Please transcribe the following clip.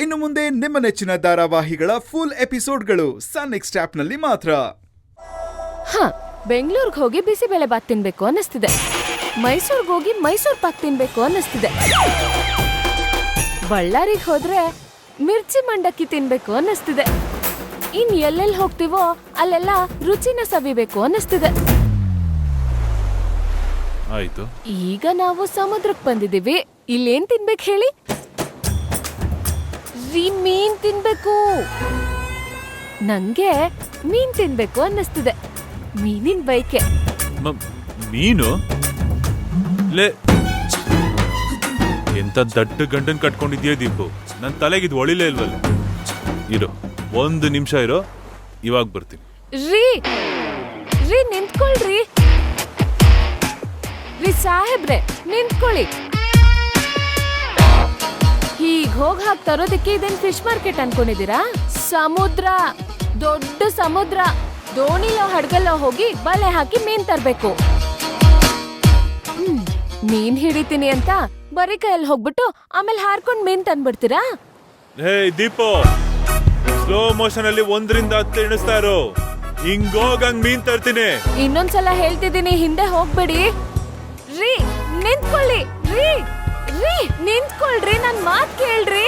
ಇನ್ನು ಮುಂದೆ ನಿಮ್ಮ ನೆಚ್ಚಿನ ಧಾರಾವಾಹಿಗಳ ಫುಲ್ ಎಪಿಸೋಡ್ಗಳು ಸನ್ ನೆಕ್ಸ್ಟ್ ಆಪ್ನಲ್ಲಿ ಮಾತ್ರ. ಬೆಂಗಳೂರಿಗೆ ಹೋಗಿ ಬಿಸಿಬೇಳೆ ಬಾತ್ ತಿನ್ಬೇಕು ಅನ್ನಿಸ್ತಿದೆ. ಮೈಸೂರಿಗೆ ಹೋಗಿ ಮೈಸೂರು ಪಾಕ್ ತಿನ್ಬೇಕು ಅನ್ನಿಸ್ತಿದೆ. ಬಳ್ಳಾರಿಗೆ ಹೋದ್ರೆ ಮಿರ್ಚಿ ಮಂಡಕ್ಕಿ ತಿನ್ಬೇಕು ಅನ್ನಿಸ್ತಿದೆ. ಇನ್ ಎಲ್ಲೆಲ್ಲಿ ಹೋಗ್ತೀವೋ ಅಲ್ಲೆಲ್ಲ ರುಚಿನ ಸವಿಬೇಕು ಅನ್ನಿಸ್ತಿದೆ. ಆಯ್ತು, ಈಗ ನಾವು ಸಮುದ್ರಕ್ಕೆ ಬಂದಿದೀವಿ. ಇಲ್ಲೇನ್ ತಿನ್ಬೇಕು ಹೇಳಿ? ಮೀನ್ ತಿನ್ಬೇಕು. ನಂಗೆ ಮೀನ್ ತಿನ್ಬೇಕು ಅನ್ನಿಸ್ತಿದೆ. ಮೀನಿನ ಬೈಕೆ. ಮೀನು ಎಂತ ದಡ್ಡ ಗಂಡನ್ ಕಟ್ಕೊಂಡಿದ್ಯಾ ದೀಪು? ನನ್ ತಲೆಗಿದ್ ಒಳಿಲೇ ಇಲ್ವಲ್ಲ. ಇರೋ 1 ನಿಮಿಷ ಇರೋ, ಇವಾಗ ಬರ್ತೀನಿ. ರೀ ನಿಂತ್ಕೊಳ್ರಿ. ಸಾಹೇಬ್ರೆ ನಿಂತ್ಕೊಳ್ಳಿ. ಹೀಗ್ ಹಾಕ್ ತರೋದಕ್ಕೆ ಇದೇನ್ ಫಿಶ್ ಮಾರ್ಕೆಟ್ ಅನ್ಕೊಂಡಿದೀರಾ? ಸಮುದ್ರ, ದೊಡ್ಡ ಸಮುದ್ರ. ದೋಣಿಲೋ ಹಡಗಲ್ಲೋ ಹೋಗಿ ಬಲೆ ಹಾಕಿ ಮೀನ್ ತರ್ಬೇಕು. ಮೀನ್ ಹಿಡಿತೀನಿ ಅಂತ ಬರೀ ಕೈಯಲ್ಲಿ ಹೋಗ್ಬಿಟ್ಟು ಆಮೇಲೆ ಹಾರ್ಕೊಂಡ್ ಮೀನ್ ತಂದ್ಬಿಡ್ತೀರಾ? ಹೇ ದೀಪು, ಸ್ಲೋ ಮೋಷನ್ ಅಲ್ಲಿ 1 ರಿಂದ 10 ಎಣಿಸ್ತಾ ಇರೋ. ಹಿಂಗೋಗಂಗ್ ಮೀನ್ ತರ್ತೀನಿ. ಇನ್ನೊಂದ್ಸಲ ಹೇಳ್ತಿದ್ದೀನಿ, ಹಿಂದೆ ಹೋಗ್ಬೇಡಿ. ನಿಂತ್ಕೊಳ್ಳಿ. ನಿಂತ್ಕೊಳ್ರಿ, ನನ್ ಮಾತ್ ಕೇಳ್ರಿ.